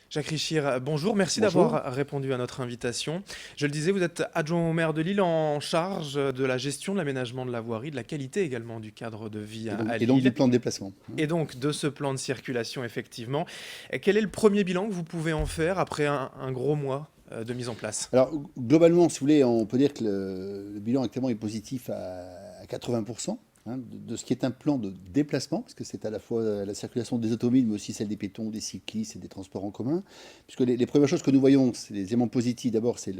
Jacques Richir, bonjour, merci Bonjour. d'avoir répondu à notre invitation. Je le disais, vous êtes adjoint au maire de Lille en charge de la gestion de l'aménagement de la voirie, de la qualité également du cadre de vie à Et donc du Lille, plan de déplacement, hein. et donc de ce plan de circulation effectivement. Et quel est le premier bilan que vous pouvez en faire après un gros mois de mise en place? Alors globalement, si vous voulez, on peut dire que le bilan actuellement est positif à 80%, hein, de ce qui est un plan de déplacement, parce que c'est à la fois la circulation des automobiles, mais aussi celle des pétons, des cyclistes et des transports en commun. Puisque les premières choses que nous voyons, c'est les éléments positifs. D'abord, c'est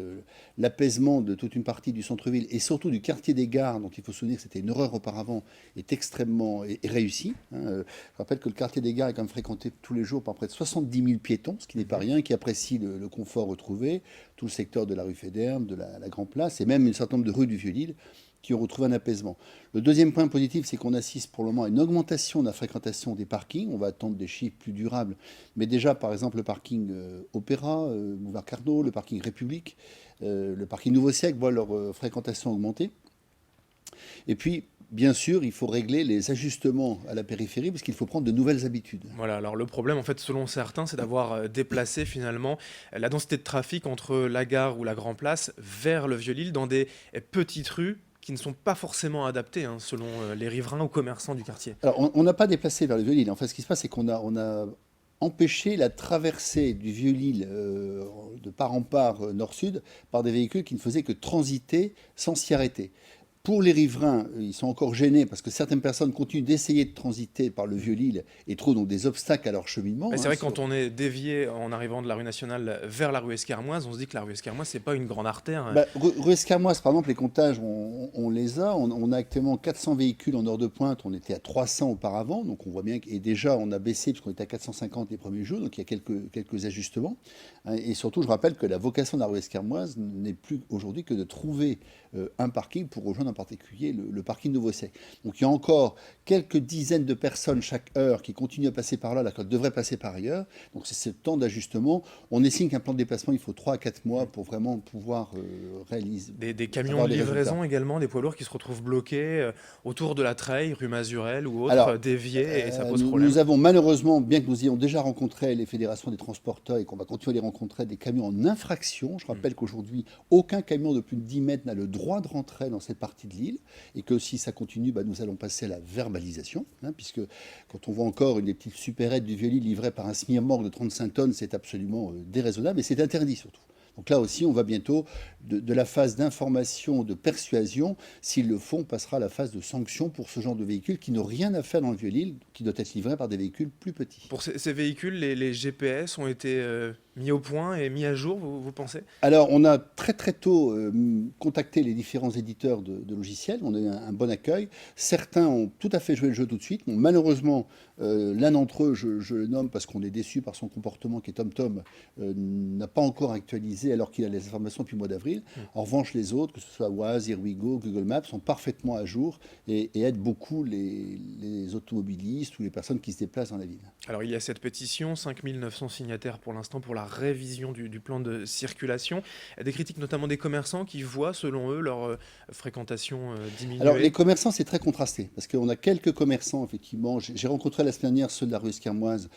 l'apaisement de toute une partie du centre-ville et surtout du quartier des gares, dont il faut se souvenir que c'était une horreur auparavant, est extrêmement réussi, hein. Je rappelle que le quartier des gares est quand même fréquenté tous les jours par près de 70 000 piétons, ce qui n'est pas rien, qui apprécient le confort retrouvé, tout le secteur de la rue Fédère, de la Grand Place, et même un certain nombre de rues du Vieux-Lille, qui ont retrouvé un apaisement. Le deuxième point positif, c'est qu'on assiste pour le moment à une augmentation de la fréquentation des parkings. On va attendre des chiffres plus durables. Mais déjà, par exemple, le parking Opéra, Boulevard Carnot, le parking République, le parking Nouveau Siècle voient leur fréquentation augmenter. Et puis, bien sûr, il faut régler les ajustements à la périphérie parce qu'il faut prendre de nouvelles habitudes. Voilà, alors le problème, en fait, selon certains, c'est d'avoir déplacé finalement la densité de trafic entre la gare ou la Grand Place vers le Vieux-Lille dans des petites rues qui ne sont pas forcément adaptées, hein, selon les riverains ou commerçants du quartier. Alors, on n'a pas déplacé vers le Vieux-Lille. En fait, ce qui se passe, c'est qu'on a empêché la traversée du Vieux-Lille de part en part nord-sud par des véhicules qui ne faisaient que transiter sans s'y arrêter. Pour les riverains, ils sont encore gênés parce que certaines personnes continuent d'essayer de transiter par le Vieux-Lille et trouvent donc des obstacles à leur cheminement, Mais c'est hein, vrai que quand on est dévié en arrivant de la rue nationale vers la rue Escarmoise, on se dit que la rue Escarmoise, c'est pas une grande artère, hein. Bah, rue Escamoise, par exemple, les comptages, on les a. On a actuellement 400 véhicules en heure de pointe. On était à 300 auparavant. Donc on voit bien et déjà, on a baissé puisqu'on était à 450 les premiers jours. Donc il y a quelques ajustements, hein. Et surtout, je rappelle que la vocation de la rue Escarmoise n'est plus aujourd'hui que de trouver un parking pour rejoindre en particulier le parking Nouveau-Siècle. Donc il y a encore quelques dizaines de personnes chaque heure qui continuent à passer par là, alors qu'elles devraient passer par ailleurs. Donc c'est ce temps d'ajustement. On estime qu'un plan de déplacement, il faut 3 à 4 mois pour vraiment pouvoir réaliser, Des camions avoir de des résultats. livraison également, des poids lourds qui se retrouvent bloqués autour de la Treille, rue Mazurel ou autre, Alors, déviés, et ça pose nous problème. avons malheureusement, bien que nous ayons déjà rencontré les fédérations des transporteurs et qu'on va continuer à les rencontrer, des camions en infraction. Je Mm. rappelle qu'aujourd'hui, aucun camion de plus de 10 mètres n'a le droit de rentrer dans cette partie de l'île et que si ça continue, bah, nous allons passer à la verbalisation, hein, puisque quand on voit encore une des petites supérettes du Vieux-Lille livrée par un SMIRMOR de 35 tonnes, c'est absolument déraisonnable et c'est interdit surtout. Donc là aussi, on va bientôt de la phase d'information, de persuasion. S'ils le font, on passera à la phase de sanction pour ce genre de véhicules qui n'ont rien à faire dans le Vieux-Lille, qui doit être livré par des véhicules plus petits. Pour ces véhicules, les GPS ont été mis au point et mis à jour, vous pensez? Alors, on a très très tôt contacté les différents éditeurs de logiciels. On a eu un bon accueil. Certains ont tout à fait joué le jeu tout de suite. Bon, malheureusement, l'un d'entre eux, je le nomme parce qu'on est déçu par son comportement, qui est TomTom, n'a pas encore actualisé alors qu'il a les informations depuis le mois d'avril. Mm. En revanche, les autres, que ce soit Waze, Here Google Maps, sont parfaitement à jour et aident beaucoup les automobilistes ou les personnes qui se déplacent dans la ville. Alors il y a cette pétition, 5 900 signataires pour l'instant pour la révision du plan de circulation. Des critiques notamment des commerçants qui voient, selon eux, leur fréquentation Alors, les diminuer. commerçants, c'est très contrasté, parce qu'on a quelques commerçants, effectivement. J'ai rencontré la semaine dernière ceux de la rue Esquermoise.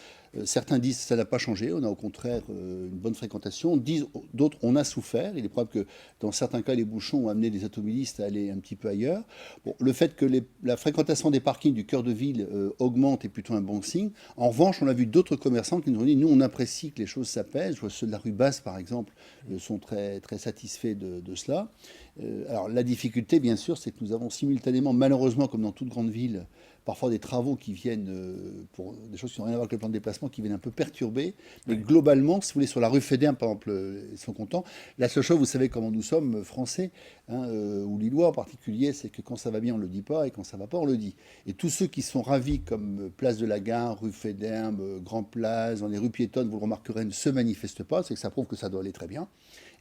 Certains disent que ça n'a pas changé, on a au contraire une bonne fréquentation. D'autres, on a souffert. Il est probable que dans certains cas, les bouchons ont amené les automobilistes à aller un petit peu ailleurs. Bon, le fait que la fréquentation des parkings du cœur de ville augmente est plutôt un bon signe. En revanche, on a vu d'autres commerçants qui nous ont dit, nous, on apprécie que les choses s'apaisent. Je vois ceux de la rue Basse, par exemple, sont très, très satisfaits de cela. Alors la difficulté, bien sûr, c'est que nous avons simultanément, malheureusement, comme dans toute grande ville, parfois des travaux qui viennent, pour des choses qui n'ont rien à voir avec le plan de déplacement, qui viennent un peu perturber. Mais Ouais. globalement, si vous voulez, sur la rue Fédère, par exemple, ils sont contents. La seule chose, vous savez comment nous sommes, français, hein, ou lillois en particulier, c'est que quand ça va bien, on ne le dit pas, et quand ça ne va pas, on le dit. Et tous ceux qui sont ravis, comme Place de la Gare, rue Fédère, Grand Place, dans les rues piétonnes, vous le remarquerez, ne se manifestent pas, c'est que ça prouve que ça doit aller très bien.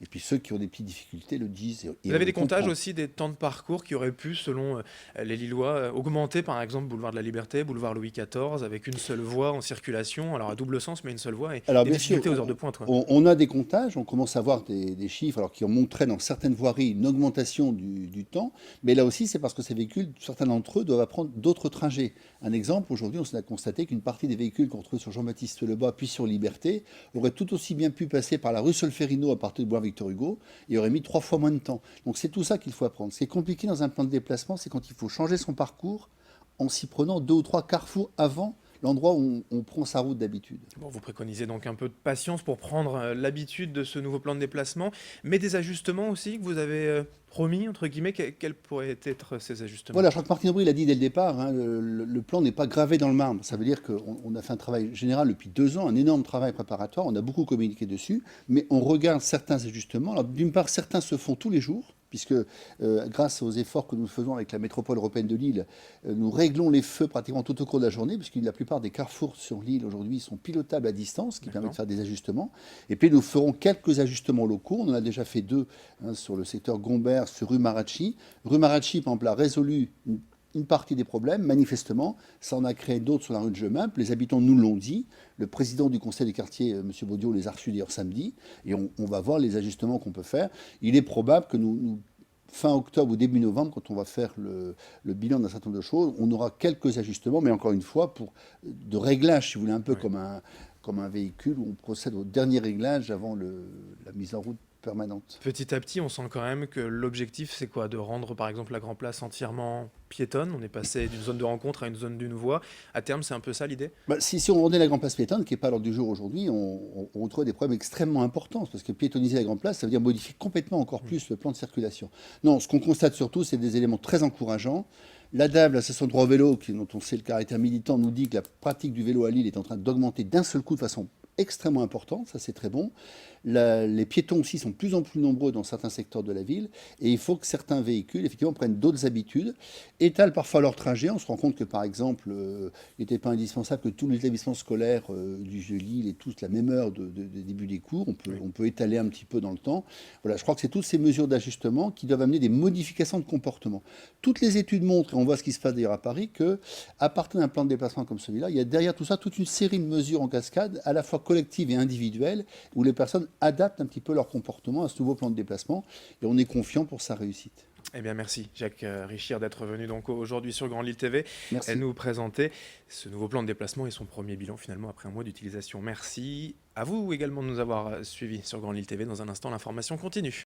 Et puis ceux qui ont des petites difficultés le disent, et Vous on avez le des comptages comprend. aussi des temps de parcours qui auraient pu, selon les Lillois, augmenter par exemple boulevard de la Liberté, boulevard Louis XIV, avec une seule voie en circulation, alors à double sens, mais une seule voie, et Alors des bien sûr, difficultés aux heures de pointe, quoi. on a des comptages, on commence à voir des chiffres alors, qui ont montré dans certaines voiries une augmentation du temps, mais là aussi c'est parce que ces véhicules, certains d'entre eux doivent apprendre d'autres trajets. Un exemple, aujourd'hui on a constaté qu'une partie des véhicules qu'on trouve sur Jean-Baptiste Lebas puis sur Liberté auraient tout aussi bien pu passer par la rue Solferino à partir de boulevard Victor Hugo et auraient mis 3 fois moins de temps. Donc c'est tout ça qu'il faut apprendre. Ce qui est compliqué dans un plan de déplacement, c'est quand il faut changer son parcours en s'y prenant 2 ou 3 carrefours avant l'endroit où on prend sa route d'habitude. Bon, vous préconisez donc un peu de patience pour prendre l'habitude de ce nouveau plan de déplacement, mais des ajustements aussi que vous avez promis, entre guillemets, quels pourraient être ces ajustements? Voilà, je crois que Martine Aubry l'a dit dès le départ, hein, le plan n'est pas gravé dans le marbre. Ça veut dire qu'on a fait un travail général depuis 2 ans, un énorme travail préparatoire, on a beaucoup communiqué dessus, mais on regarde certains ajustements. Alors d'une part, certains se font tous les jours, puisque grâce aux efforts que nous faisons avec la métropole européenne de Lille, nous réglons les feux pratiquement tout au cours de la journée, puisque la plupart des carrefours sur l'île aujourd'hui sont pilotables à distance, ce qui permet de faire des ajustements. Et puis nous ferons quelques ajustements locaux. On en a déjà fait 2 hein, sur le secteur Gombert, sur rue Maracci. Rue Maracci, par exemple, a résolu une partie des problèmes, manifestement. Ça en a créé d'autres sur la rue de Jemimpe. Les habitants nous l'ont dit. Le président du conseil des quartiers, M. Baudio, les a reçus d'ailleurs samedi. Et on va voir les ajustements qu'on peut faire. Il est probable que fin octobre ou début novembre, quand on va faire le bilan d'un certain nombre de choses, on aura quelques ajustements, mais encore une fois, de réglage, si vous voulez, un peu comme un véhicule, où on procède au dernier réglage avant la mise en route permanente. Petit à petit, on sent quand même que l'objectif, c'est quoi? De rendre, par exemple, la Grand Place entièrement piétonne. On est passé d'une zone de rencontre à une zone d'une voie. À terme, c'est un peu ça l'idée? Si on rendait la Grande Place piétonne, qui n'est pas à l'ordre du jour aujourd'hui, on retrouve des problèmes extrêmement importants. Parce que piétonniser la Grande Place, ça veut dire modifier complètement encore plus le plan de circulation. Non, ce qu'on constate surtout, c'est des éléments très encourageants. L'ADAV, l'association de droit au vélo, dont on sait le caractère militant, nous dit que la pratique du vélo à Lille est en train d'augmenter d'un seul coup de façon extrêmement importante, ça c'est très bon. Les piétons aussi sont de plus en plus nombreux dans certains secteurs de la ville et il faut que certains véhicules effectivement prennent d'autres habitudes, étalent parfois leur trajet. On se rend compte que par exemple, il n'était pas indispensable que tous les établissements scolaires du Vieux-Lille aient tous la même heure de début des cours. On peut étaler un petit peu dans le temps. Voilà, je crois que c'est toutes ces mesures d'ajustement qui doivent amener des modifications de comportement. Toutes les études montrent, et on voit ce qui se passe d'ailleurs à Paris, qu'à partir d'un plan de déplacement comme celui-là, il y a derrière tout ça toute une série de mesures en cascade, à la fois collectives et individuelles, où les personnes adaptent un petit peu leur comportement à ce nouveau plan de déplacement et on est confiant pour sa réussite. Eh bien, merci Jacques Richir d'être venu donc aujourd'hui sur Grand Lille TV Merci. et nous présenter ce nouveau plan de déplacement et son premier bilan finalement après un mois d'utilisation. Merci à vous également de nous avoir suivis sur Grand Lille TV. Dans un instant, l'information continue.